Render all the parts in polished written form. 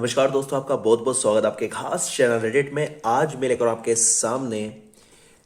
नमस्कार दोस्तों, आपका बहुत बहुत स्वागत आपके खास चैनल रेडिट में। आज मैं लेकर आपके सामने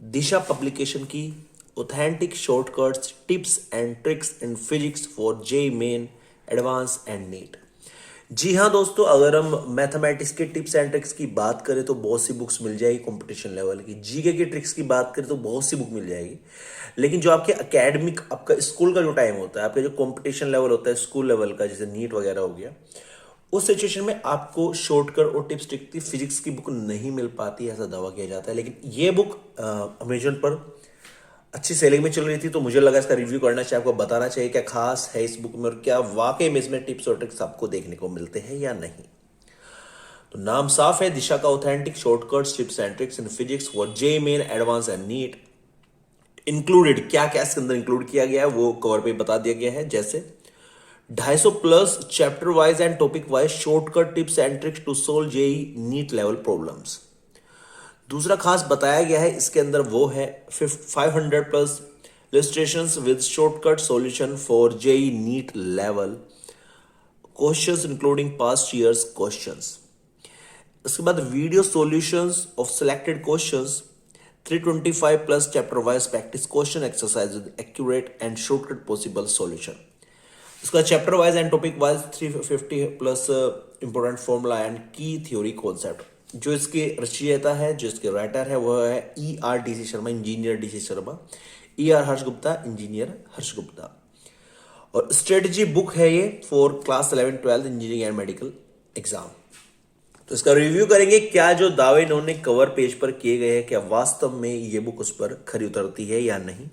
दिशा पब्लिकेशन की authentic shortcuts tips and tricks in physics for JEE main advance and NEET. जी हाँ दोस्तों, अगर हम मैथमेटिक्स के टिप्स एंड ट्रिक्स की बात करें तो बहुत सी बुक्स मिल जाएगी कंपटीशन लेवल की। जीके की ट्रिक्स की बात करें तो बहुत सी बुक मिल जाएगी। लेकिन जो आपके एकेडमिक आपका स्कूल का जो टाइम होता है, आपका जो कंपटीशन लेवल होता है स्कूल लेवल का, जैसे नीट वगैरह हो गया, उस सिचुएशन में आपको शॉर्टकट और टिप्स ट्रिक की फिजिक्स की बुक नहीं मिल पाती, ऐसा दावा किया जाता है। लेकिन ये बुक अमेजन पर अच्छी सेलिंग में चल रही थी, तो मुझे लगा इसका रिव्यू करना चाहिए, आपको बताना चाहिए क्या खास है इस बुक में और क्या वाकई में इसमें टिप्स और ट्रिक्स आपको देखने को मिलते हैं या नहीं। तो नाम साफ है, दिशा का authentic shortcuts tips and tricks in physics for JEE main advance and NEET. Included क्या क्या इसके अंदर इंक्लूड किया गया है वो कवर पे बता दिया गया है, जैसे 250 plus chapter wise and topic wise shortcut tips and tricks to solve JEE NEET level problems. दूसरा खास बताया गया है इसके अंदर वो है 500 plus illustrations with shortcut solution for JEE NEET level questions including past years questions. उसके बाद video solutions of selected questions 325 plus chapter wise practice question exercise with accurate and shortcut possible solution. इसका chapter wise and topic wise 350 plus important formula and key theory concept. जो इसके रचयिता है, जो इसके writer है, वह है ER DC Sharma, engineer DC Sharma, ER Harsh Gupta, engineer हर्ष गुप्ता। और स्ट्रेटजी बुक है ये for class 11 12 engineering and medical exam. तो इसका रिव्यू करेंगे, क्या जो दावे इन्होंने कवर पेज पर किए गए हैं क्या वास्तव में ये बुक उस पर खरी उतरती है या नहीं।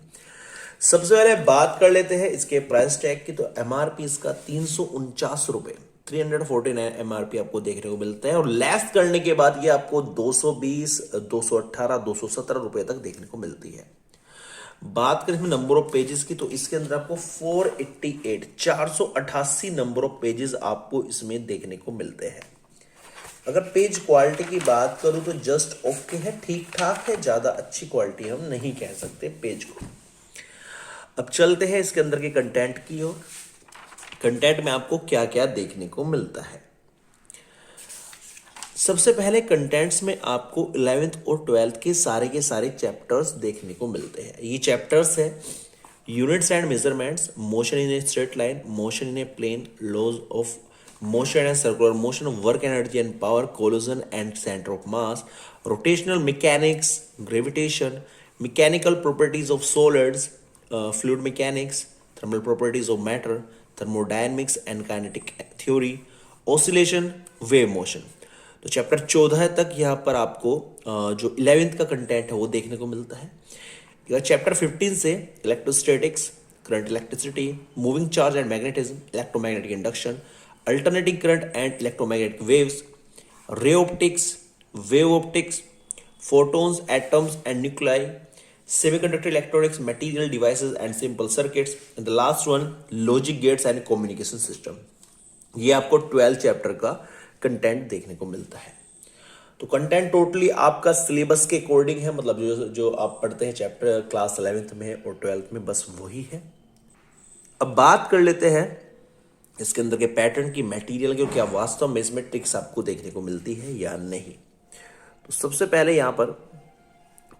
सबसे पहले बात कर लेते हैं इसके प्राइस टैग की। तो MRP इसका 349 रुपए, 349 MRP आपको देखने को मिलता है, और लेस करने के बाद ये आपको 220, 218, 217 रुपए तक देखने को मिलती है। बात करें इसमें नंबर ऑफ पेजेस की, तो इसके अंदर आपको 488 नंबर ऑफ पेजेस आपको इसमें देखने को मिलते हैं। अगर पेज क्वालिटी की बात करूं तो जस्ट ओके है, ठीक ठाक है, ज्यादा अच्छी क्वालिटी हम नहीं कह सकते पेज को। अब चलते हैं इसके अंदर के कंटेंट की ओर। कंटेंट में आपको क्या क्या देखने को मिलता है। सबसे पहले कंटेंट्स में आपको 11th और 12th के सारे चैप्टर्स देखने को मिलते हैं। ये चैप्टर्स है units and measurements, motion in a straight line, motion in a plane, laws of motion and circular motion, work energy and power, collision and centre of mass, rotational mechanics, gravitation, mechanical properties of solids, fluid mechanics, thermal properties of matter, thermodynamics and kinetic theory, oscillation, wave motion। तो chapter 14 तक यहाँ पर आपको जो 11th का content है वो देखने को मिलता है। चैप्टर 15 से electrostatics, current electricity, moving charge and magnetism, electromagnetic induction, alternating current and electromagnetic waves, ray optics, wave optics, photons, atoms and nuclei, semiconductor electronics, material devices and simple circuits, and the last one logic gates and communication system। ये आपको 12 chapter का content देखने को मिलता है। तो content totally आपका syllabus के अकॉर्डिंग है, मतलब जो जो आप पढ़ते हैं चैप्टर क्लास 11th में और 12th में, बस वही है। अब बात कर लेते हैं इसके अंदर के पैटर्न की, मटेरियल की, क्या वास्तव में इसमें ट्रिक्स आपको देखने को मिलती है या नहीं। तो सबसे पहले यहाँ पर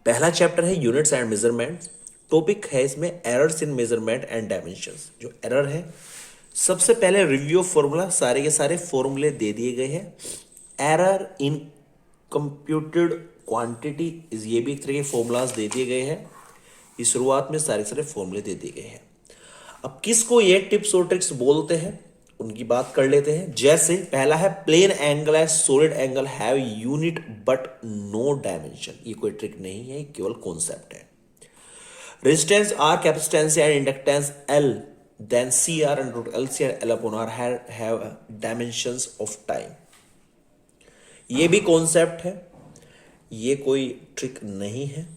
पहला चैप्टर है यूनिट्स एंड मेजरमेंट्स। टॉपिक है इसमें errors in measurement and dimensions. जो एरर है, सबसे पहले रिव्यू ऑफ फॉर्मूला, सारे के सारे फॉर्मूले दे दिए गए हैं। एरर इन कंप्यूटेड क्वांटिटी, ये भी एक तरह के फॉर्मूलाज दे दिए गए हैं। इस शुरुआत में सारे के सारे फॉर्मूले दे दिए गए हैं। अब किसको ये टिप्स और ट्रिक्स बोलते हैं उनकी बात कर लेते हैं। जैसे पहला है प्लेन एंगल है, solid angle have unit but no dimension. ये कोई ट्रिक नहीं है, केवल कॉन्सेप्ट है। Resistance R, capacitance and inductance L, then CR and root LC and L upon R have dimensions of time. ये भी कॉन्सेप्ट है, ये कोई ट्रिक नहीं है।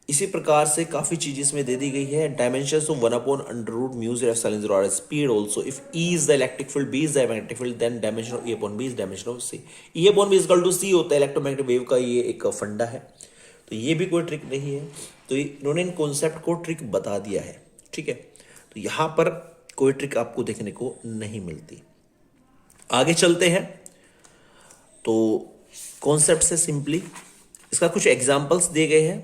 इसी प्रकार से काफी चीजें इसमें दे दी गई है। Dimensions of 1 upon under root mu 0 epsilon 0 are speed also if E is the electric field, B is the magnetic field, then dimension of E upon B is dimension of C। E upon B equal to C होता है electromagnetic wave का, ये एक फंडा है। तो ये भी कोई ट्रिक नहीं है। तो इन्होंने इन कॉन्सेप्ट को ट्रिक बता दिया है, ठीक है। तो यहां पर कोई ट्रिक आपको देखने को नहीं मिलती। आगे चलते हैं तो कॉन्सेप्ट से सिंपली इसका कुछ एग्जाम्पल्स दिए गए हैं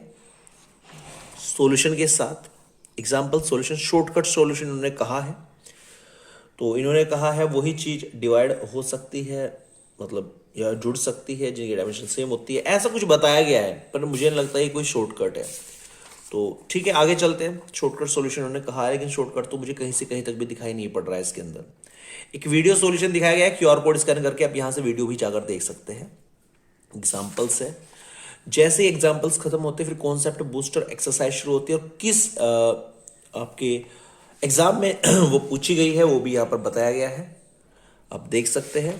सॉल्यूशन के साथ। एग्जाम्पल सॉल्यूशन, शॉर्टकट सॉल्यूशन उन्होंने कहा है। तो इन्होंने कहा है वही चीज डिवाइड हो सकती है, मतलब या जुड़ सकती है जिनकी डायमेंशन सेम होती है, ऐसा कुछ बताया गया है, पर मुझे नहीं लगता ये कोई शॉर्टकट है। तो ठीक है, आगे चलते हैं। शॉर्टकट सॉल्यूशन उन्होंने कहा है, लेकिन शॉर्टकट तो मुझे कहीं से कहीं तक भी दिखाई नहीं पड़ रहा है इसके अंदर। एक वीडियो सॉल्यूशन दिखाया गया है, क्यूआर कोड स्कैन करके आप यहाँ से वीडियो भी जाकर देख सकते हैं। एग्जाम्पल्स है, जैसे एग्जाम्पल्स खत्म होते हैं फिर कॉन्सेप्ट बूस्टर एक्सरसाइज शुरू होती है, और किस आपके एग्जाम में वो पूछी गई है वो भी यहाँ पर बताया गया है, आप देख सकते हैं।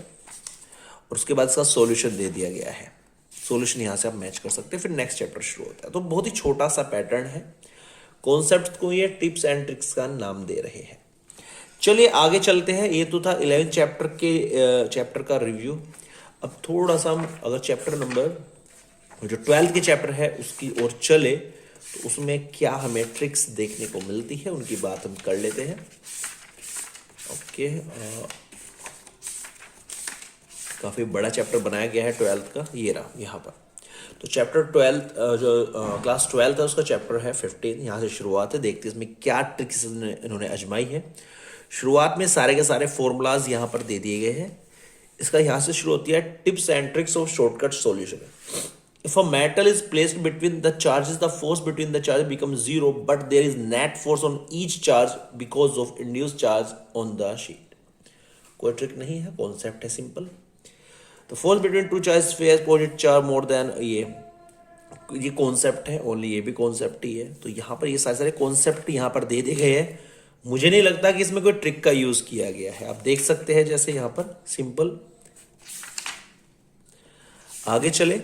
और उसके बाद इसका सॉल्यूशन दे दिया गया है, सॉल्यूशन यहाँ से आप मैच कर सकते हैं, फिर नेक्स्ट चैप्टर शुरू होता है। तो बहुत ही छोटा सा पैटर्न है, कॉन्सेप्ट को ये टिप्स एंड ट्रिक्स का नाम दे रहे हैं। चलिए आगे चलते हैं। ये तो था 11 चैप्टर का रिव्यू। अब थोड़ा सा हम अगर चैप्टर नंबर जो 12th के चैप्टर है उसकी ओर चले, तो उसमें क्या हमें ट्रिक्स देखने को मिलती है उनकी बात हम कर लेते हैं। ओके, काफी बड़ा चैप्टर बनाया गया है 12th का, ये रहा यहाँ पर। तो चैप्टर 12 जो क्लास 12 है उसका चैप्टर है 15। यहाँ से शुरुआत है, देखते हैं इसमें क्या ट्रिक्स इन्होंने आजमाई है। शुरुआत में सारे के सारे फॉर्मूलाज यहाँ पर दे दिए गए हैं। इसका यहाँ से शुरू होती है tips and tricks of shortcut solution. If a metal is placed between the charges, the force between the charges becomes zero, but there is net force on each charge because of induced charge on the sheet. कोई trick नहीं है, concept है simple. तो force between two charge fair positive charge more than, ये concept है, only ये भी concept ही है। तो यहाँ पर ये सारे कॉन्सेप्ट यहाँ पर दे दिए गए हैं। मुझे नहीं लगता कि इसमें कोई ट्रिक का यूज किया गया है, आप देख सकते हैं जैसे यहाँ पर सिंपल। आगे चले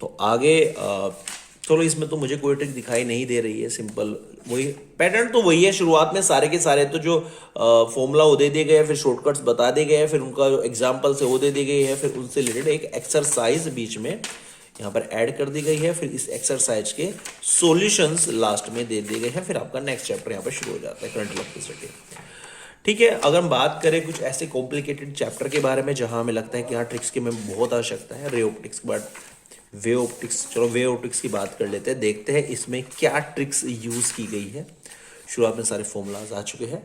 तो आगे चलो, इसमें तो मुझे कोई ट्रिक दिखाई नहीं दे रही है, सिंपल वही पैटर्न तो वही है। शुरुआत में सारे के सारे तो जो फॉर्मूला वो दे दिए गए, फिर शॉर्टकट्स बता दिए गए, फिर उनका जो एग्जाम्पल्स है वो दे दिए गए हैं, फिर उनसे रिलेटेड एक एक्सरसाइज बीच में यहाँ पर ऐड कर दी गई है, फिर इस एक्सरसाइज के सॉल्यूशंस लास्ट में दे दिए गए हैं, फिर आपका नेक्स्ट चैप्टर यहाँ पर शुरू हो जाता है, करंट इलेक्ट्रिसिटी। ठीक है, अगर हम बात करें कुछ ऐसे कॉम्प्लिकेटेड चैप्टर के बारे में जहां हमें लगता है कि यहाँ ट्रिक्स की हमें बहुत आवश्यकता है, रे ऑप्टिक्स के बाद वे ऑप्टिक्स। चलो वे ऑप्टिक्स की बात कर लेते हैं, देखते हैं इसमें क्या ट्रिक्स यूज की गई है। शुरुआत में सारे फॉर्मूलाज आ चुके हैं।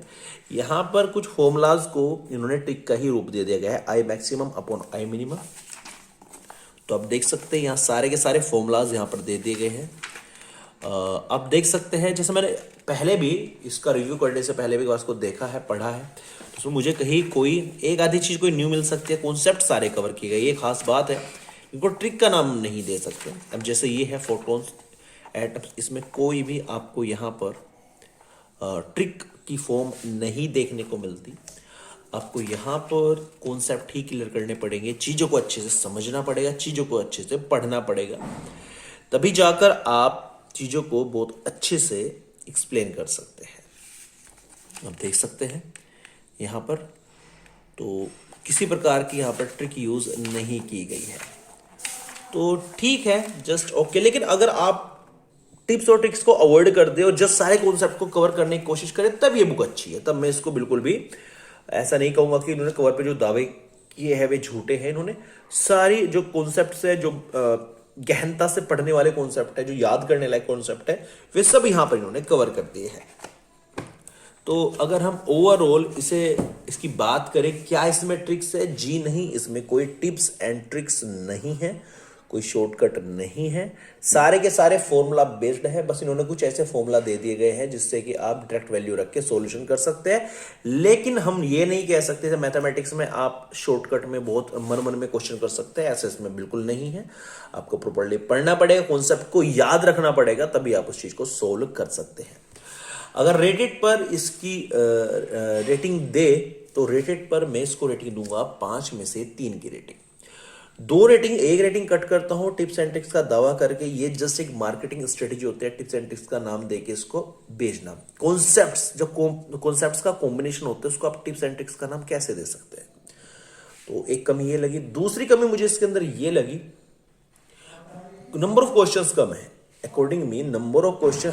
यहाँ पर कुछ फॉर्मूलाज को इन्होंने ट्रिक का ही रूप दे दिया गया है, I maximum upon I minimum. तो आप देख सकते हैं यहाँ सारे के सारे फॉर्मूलाज यहाँ पर दे दिए गए हैं। आप देख सकते हैं, जैसे मैंने पहले भी इसका रिव्यू करने से पहले भी इसको देखा है, पढ़ा है, तो उसमें मुझे कहीं कोई एक आधी चीज कोई न्यू मिल सकती है। कॉन्सेप्ट सारे कवर किए गए, ये खास बात है, इनको ट्रिक का नाम नहीं दे सकते। अब जैसे ये है फोटॉन्स एटम्स, इसमें कोई भी आपको यहाँ पर ट्रिक की फॉर्म नहीं देखने को मिलती। आपको यहाँ पर कॉन्सेप्ट ही क्लियर करने पड़ेंगे, चीज़ों को अच्छे से समझना पड़ेगा, चीज़ों को अच्छे से पढ़ना पड़ेगा, तभी जाकर आप चीज़ों को बहुत अच्छे से एक्सप्लेन कर सकते हैं। आप देख सकते हैं यहाँ पर तो किसी प्रकार की यहाँ पर ट्रिक यूज़ नहीं की गई है, तो ठीक है, जस्ट ओके। लेकिन अगर आप टिप्स और ट्रिक्स को अवॉइड कर दे और जस्ट सारे कॉन्सेप्ट को कवर करने की कोशिश करें, तब ये बुक अच्छी है। तब मैं इसको बिल्कुल भी ऐसा नहीं कहूंगा कि इन्होंने कवर पे जो दावे किए हैं वे झूठे हैं। इन्होंने सारी जो कॉन्सेप्ट है, जो गहनता से पढ़ने वाले कॉन्सेप्ट है, जो याद करने लायक कॉन्सेप्ट है, वे सब यहां पर इन्होंने कवर कर दिए हैं। तो अगर हम ओवरऑल इसकी बात करें, क्या इसमें ट्रिक्स है? जी नहीं, इसमें कोई टिप्स एंड ट्रिक्स नहीं है, कोई शॉर्टकट नहीं है, सारे के सारे फॉर्मूला बेस्ड है। बस इन्होंने कुछ ऐसे फॉर्मूला दे दिए गए हैं जिससे कि आप डायरेक्ट वैल्यू रख के सॉल्यूशन कर सकते हैं। लेकिन हम ये नहीं कह सकते थे मैथमेटिक्स में आप शॉर्टकट में बहुत मन में क्वेश्चन कर सकते हैं, ऐसे इसमें बिल्कुल नहीं है। आपको प्रॉपर्ली पढ़ना पड़ेगा, कॉन्सेप्ट को याद रखना पड़ेगा, तभी आप उस चीज को सोल्व कर सकते हैं। अगर रेटेड पर इसकी रेटिंग दे तो रेटेड पर मैं इसको रेटिंग दूंगा 5 में से 3 की रेटिंग। 2 रेटिंग, 1 रेटिंग कट करता हूं टिप्स एंड ट्रिक्स का दावा करके। ये जस्ट एक मार्केटिंग स्ट्रेटेजी होती है, टिप्स एंड ट्रिक्स का नाम देके इसको बेचना। कॉन्सेप्ट्स, जो कॉन्सेप्ट्स का कॉम्बिनेशन होता है उसको आप टिप्स एंड ट्रिक्स का नाम कैसे दे सकते हैं? तो एक कमी ये लगी। दूसरी कमी मुझे इसके अंदर ये लगी, नंबर ऑफ क्वेश्चंस कम है। According me number of question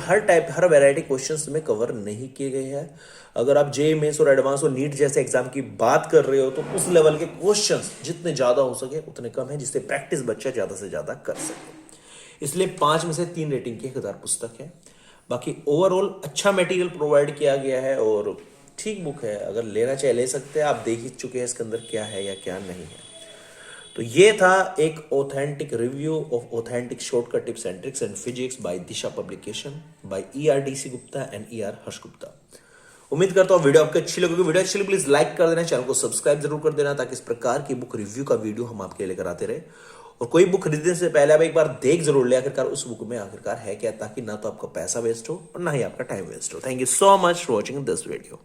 her variety questions में कवर नहीं किए गए हैं। अगर आप जे मेंस और एडवांस और नीट जैसे एग्जाम की बात कर रहे हो तो उस लेवल के क्वेश्चंस जितने ज्यादा हो सके उतने कम है, जिससे प्रैक्टिस बच्चा ज्यादा से ज्यादा कर सके। इसलिए 5 में से 3 रेटिंग की 1000 पुस्तक है। बाकी ओवरऑल अच्छा मटेरियल प्रोवाइड किया गया है और ठीक बुक है, अगर लेना चाहे ले सकते हैं। आप देख ही चुके हैं इसके अंदर क्या है या क्या नहीं है। तो ये था एक authentic review of authentic shortcut tips and tricks and physics by Disha publication by ERDC Gupta and ER Harsh Gupta. उम्मीद करता हूँ वीडियो आपको अच्छी लगेगी। वीडियो अच्छी लगी प्लीज लाइक कर देना, चैनल को सब्सक्राइब जरूर कर देना, ताकि इस प्रकार की बुक रिव्यू का वीडियो हम आपके लिए लेकर आते रहे। और कोई बुक खरीदने से पहले आप एक बार देख जरूर ले आखिरकार उस बुक में आखिरकार है क्या, ताकि ना तो आपका पैसा वेस्ट हो और ना ही आपका टाइम वेस्ट हो। Thank you so much for watching this video.